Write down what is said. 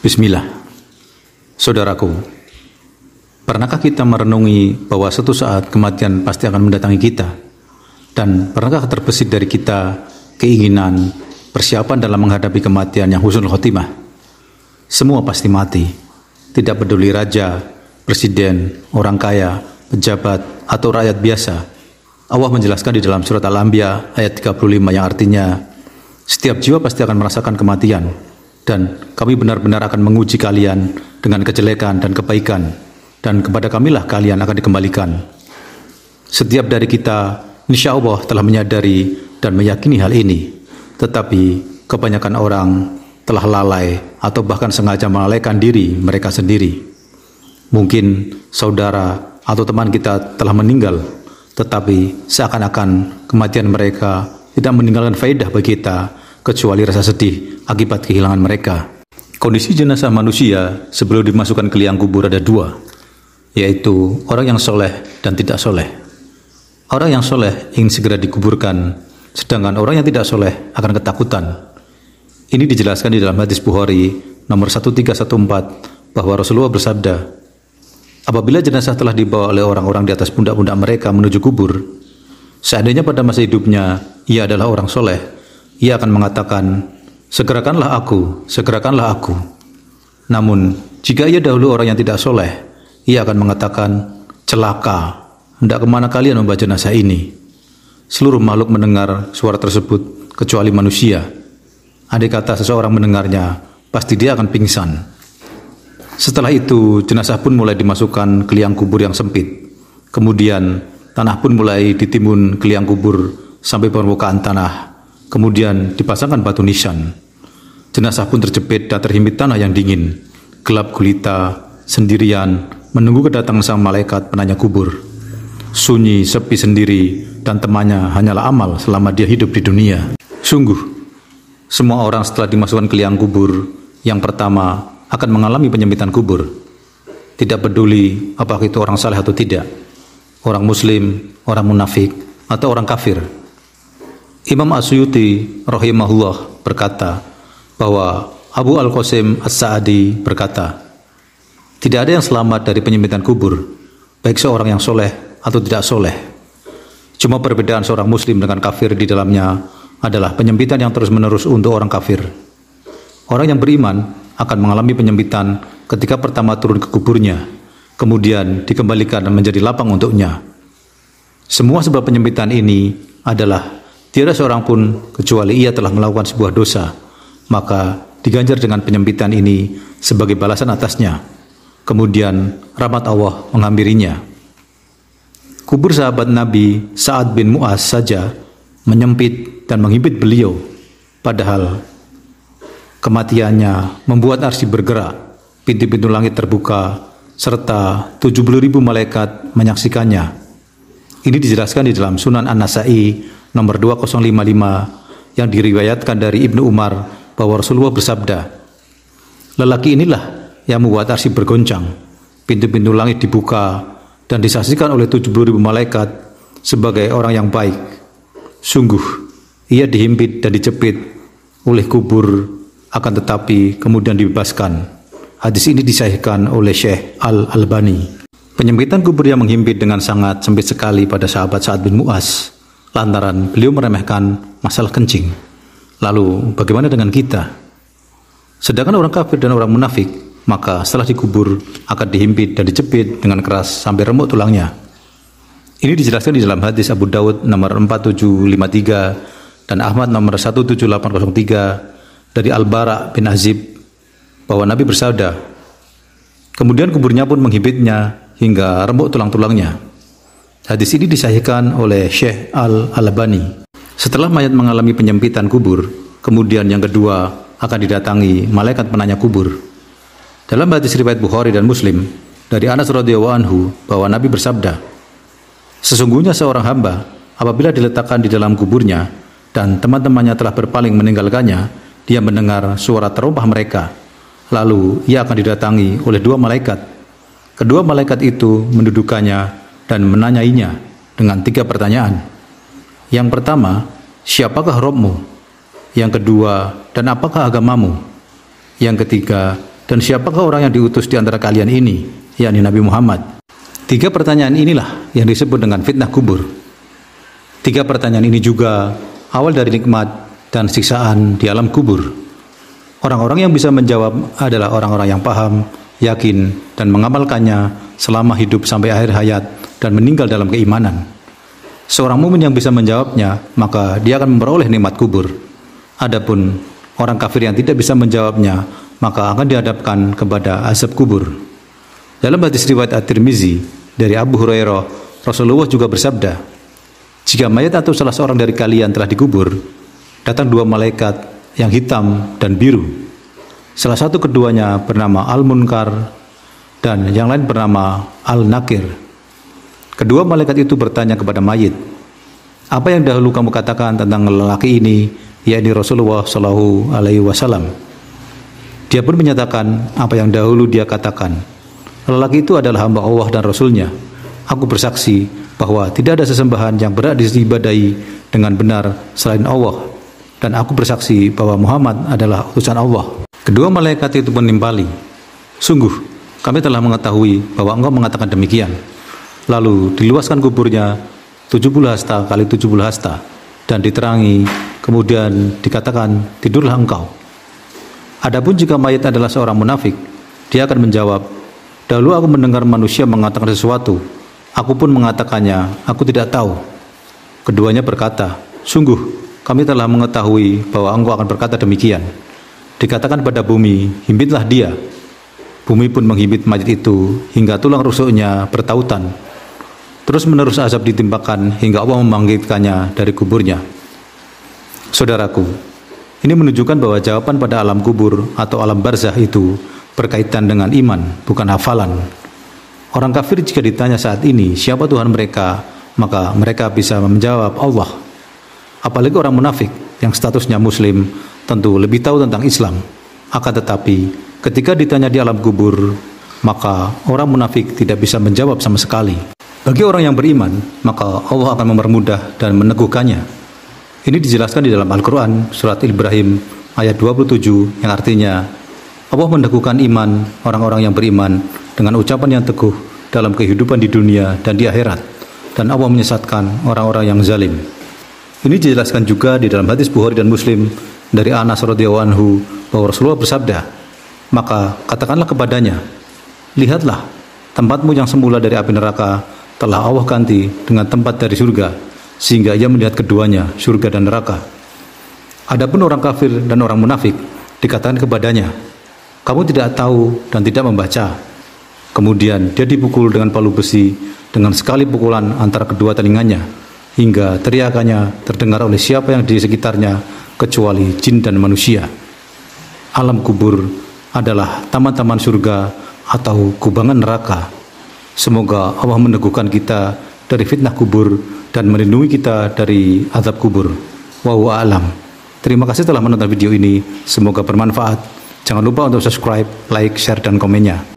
Bismillah. Saudaraku, pernahkah kita merenungi bahwa suatu saat kematian pasti akan mendatangi kita? Dan pernahkah terbesit dari kita keinginan, persiapan dalam menghadapi kematian yang husnul khotimah? Semua pasti mati, tidak peduli raja, presiden, orang kaya, pejabat, atau rakyat biasa. Allah menjelaskan di dalam surat Al-Anbiya ayat 35 yang artinya, setiap jiwa pasti akan merasakan kematian, dan kami benar-benar akan menguji kalian dengan kejelekan dan kebaikan, dan kepada kamilah kalian akan dikembalikan. Setiap dari kita, insya Allah telah menyadari dan meyakini hal ini, tetapi kebanyakan orang telah lalai atau bahkan sengaja melalaikan diri mereka sendiri. Mungkin saudara atau teman kita telah meninggal, tetapi seakan-akan kematian mereka tidak meninggalkan faedah bagi kita, kecuali rasa sedih akibat kehilangan mereka. Kondisi jenazah manusia sebelum dimasukkan ke liang kubur ada dua, yaitu orang yang soleh dan tidak soleh. Orang yang soleh ingin segera dikuburkan, sedangkan orang yang tidak soleh akan ketakutan. Ini dijelaskan di dalam hadis Bukhari nomor 1314 bahwa Rasulullah bersabda, apabila jenazah telah dibawa oleh orang-orang di atas pundak-pundak mereka menuju kubur, seandainya pada masa hidupnya ia adalah orang soleh, ia akan mengatakan, segerakanlah aku, segerakanlah aku. Namun, jika ia dahulu orang yang tidak soleh, ia akan mengatakan, celaka, hendak kemana kalian membawa jenazah ini? Seluruh makhluk mendengar suara tersebut, kecuali manusia. Andai kata seseorang mendengarnya, pasti dia akan pingsan. Setelah itu, jenazah pun mulai dimasukkan ke liang kubur yang sempit. Kemudian, tanah pun mulai ditimbun ke liang kubur sampai permukaan tanah. Kemudian dipasangkan batu nisan. Jenazah pun terjepit dan terhimpit tanah yang dingin, gelap gulita, sendirian, menunggu kedatangan sang malaikat penanya kubur. Sunyi, sepi sendiri, dan temannya hanyalah amal selama dia hidup di dunia. Sungguh, semua orang setelah dimasukkan ke liang kubur, yang pertama akan mengalami penyempitan kubur. Tidak peduli apakah itu orang saleh atau tidak, orang muslim, orang munafik, atau orang kafir. Imam As-Suyuti rahimahullah berkata bahwa Abu Al-Qasim As-Sa'adi berkata, tidak ada yang selamat dari penyempitan kubur, baik seorang yang soleh atau tidak soleh. Cuma perbedaan seorang muslim dengan kafir di dalamnya adalah penyempitan yang terus-menerus untuk orang kafir. Orang yang beriman akan mengalami penyempitan ketika pertama turun ke kuburnya, kemudian dikembalikan menjadi lapang untuknya. Semua sebab penyempitan ini adalah tiada seorang pun kecuali ia telah melakukan sebuah dosa, maka diganjar dengan penyempitan ini sebagai balasan atasnya. Kemudian rahmat Allah menghampirinya. Kubur sahabat Nabi Sa'ad bin Mu'az saja menyempit dan menghimpit beliau, padahal kematiannya membuat arsy bergerak, pintu-pintu langit terbuka, serta 70.000 malaikat menyaksikannya. Ini dijelaskan di dalam Sunan An-Nasa'i nomor 2055 yang diriwayatkan dari Ibnu Umar bahwa Rasulullah bersabda, lelaki inilah yang membuat arsy bergoncang, pintu-pintu langit dibuka, dan disaksikan oleh 70.000 malaikat sebagai orang yang baik. Sungguh, ia dihimpit dan dicepit oleh kubur, akan tetapi kemudian dibebaskan. Hadis ini disahihkan oleh Syekh Al-Albani. Penyempitan kubur yang menghimpit dengan sangat sempit sekali pada sahabat Sa'ad bin Mu'az, lantaran beliau meremehkan masalah kencing. Lalu bagaimana dengan kita? Sedangkan orang kafir dan orang munafik, maka setelah dikubur akan dihimpit dan dicepit dengan keras sampai remuk tulangnya. Ini dijelaskan di dalam hadis Abu Dawud nomor 4753 dan Ahmad nomor 17803 dari Al-Bara bin Azib bahwa Nabi bersabda, kemudian kuburnya pun menghimpitnya hingga remuk tulang-tulangnya. Hadis ini disahihkan oleh Syekh Al-Albani. Setelah mayat mengalami penyempitan kubur, kemudian yang kedua akan didatangi malaikat penanya kubur. Dalam hadis riwayat Bukhari dan Muslim dari Anas radhiyallahu anhu bahwa Nabi bersabda, sesungguhnya seorang hamba apabila diletakkan di dalam kuburnya dan teman-temannya telah berpaling meninggalkannya, dia mendengar suara terumpah mereka. Lalu ia akan didatangi oleh dua malaikat. Kedua malaikat itu mendudukannya dan menanyainya dengan 3 pertanyaan. Yang pertama, siapakah Rabbmu? Yang kedua, dan apakah agamamu? Yang ketiga, Dan siapakah orang yang diutus di antara kalian ini, yakni Nabi Muhammad? 3 pertanyaan inilah yang disebut dengan fitnah kubur. 3 pertanyaan ini juga awal dari nikmat dan siksaan di alam kubur. Orang-orang yang bisa menjawab adalah orang-orang yang paham, yakin, dan mengamalkannya selama hidup sampai akhir hayat dan meninggal dalam keimanan. Seorang mukmin yang bisa menjawabnya, maka dia akan memperoleh nikmat kubur. Adapun orang kafir yang tidak bisa menjawabnya, maka akan dihadapkan kepada azab kubur. Dalam hadis riwayat At-Tirmizi dari Abu Hurairah, Rasulullah juga bersabda, "Jika mayat atau salah seorang dari kalian telah dikubur, datang 2 malaikat yang hitam dan biru. Salah satu keduanya bernama Al-Munkar dan yang lain bernama Al-Nakir. Kedua malaikat itu bertanya kepada mayit, 'Apa yang dahulu kamu katakan tentang lelaki ini?' yakni Rasulullah Shallallahu Alaihi Wasallam. Dia pun menyatakan apa yang dahulu dia katakan. Lelaki itu adalah hamba Allah dan Rasulnya. Aku bersaksi bahwa tidak ada sesembahan yang berhak diibadahi dengan benar selain Allah. Dan aku bersaksi bahwa Muhammad adalah utusan Allah." Kedua malaikat itu menimpali, "Sungguh, kami telah mengetahui bahwa engkau mengatakan demikian." Lalu diluaskan kuburnya 70 hasta kali 70 hasta dan diterangi, kemudian dikatakan, "Tidurlah engkau." Adapun jika mayat adalah seorang munafik, dia akan menjawab, "Dahulu aku mendengar manusia mengatakan sesuatu, aku pun mengatakannya, aku tidak tahu." Keduanya berkata, "Sungguh, kami telah mengetahui bahwa engkau akan berkata demikian." Dikatakan pada bumi, "Himpitlah dia." Bumi pun menghimpit mayat itu hingga tulang rusuknya bertautan. Terus menerus azab ditimpakan hingga Allah membangkitkannya dari kuburnya. Saudaraku, ini menunjukkan bahwa jawaban pada alam kubur atau alam barzah itu berkaitan dengan iman, bukan hafalan. Orang kafir jika ditanya saat ini siapa Tuhan mereka, maka mereka bisa menjawab Allah. Apalagi orang munafik yang statusnya muslim tentu lebih tahu tentang Islam. Akan tetapi ketika ditanya di alam kubur, maka orang munafik tidak bisa menjawab sama sekali. Bagi orang yang beriman, maka Allah akan mempermudah dan meneguhkannya. Ini dijelaskan di dalam Al-Quran, surat Ibrahim ayat 27, yang artinya Allah meneguhkan iman orang-orang yang beriman dengan ucapan yang teguh dalam kehidupan di dunia dan di akhirat, dan Allah menyesatkan orang-orang yang zalim. Ini dijelaskan juga di dalam hadis Bukhari dan Muslim dari Anas radhiyallahu anhu bahwa Rasulullah bersabda, "Maka katakanlah kepadanya, lihatlah, tempatmu yang semula dari api neraka telah Allah ganti dengan tempat dari surga, sehingga ia melihat keduanya, surga dan neraka." Adapun orang kafir dan orang munafik, dikatakan kepadanya, "Kamu tidak tahu dan tidak membaca." Kemudian dia dipukul dengan palu besi dengan sekali pukulan antara kedua telinganya, hingga teriakannya terdengar oleh siapa yang di sekitarnya kecuali jin dan manusia. Alam kubur adalah taman-taman surga atau kubangan neraka. Semoga Allah meneguhkan kita dari fitnah kubur dan melindungi kita dari azab kubur. Wallahu a'lam. Terima kasih telah menonton video ini. Semoga bermanfaat. Jangan lupa untuk subscribe, like, share, dan komennya.